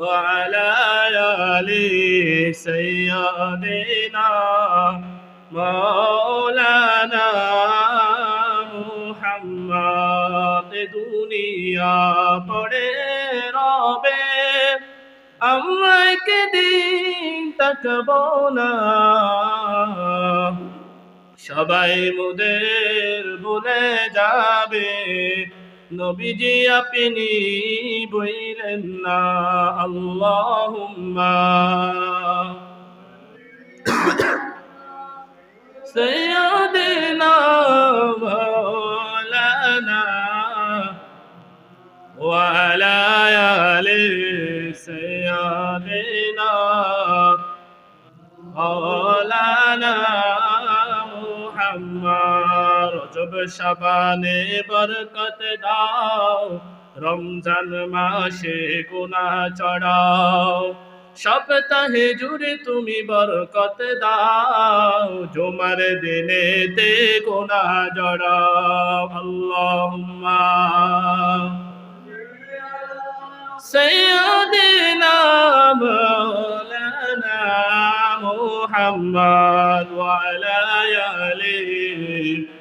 وعلى آل سيدنا مولانا মুহাম্মদ দুনিয়া পড়ে রবে আমায় কে দিন তাকবো না সবাই মোদের ভুলে যাবে নবীজি আপনি বইলেন না আল্লাহুম্মা সাইয়্যিদিনা মাওলানা ওয়া আলা আলি সাইয়্যিদিনা মাওলানা মুহাম্মদ রজব শাবানে বরকত দাও রমজান মাসে গুনাহ চড়াও সপ্তাহে জুড়ে তুমি বরকত দাও জুমার দিনেতে গুনাহ জড়াও আল্লাহুম্মা সাইয়্যিদিনা মাওলানা মুহাম্মদ ওয়া আলা আলিহি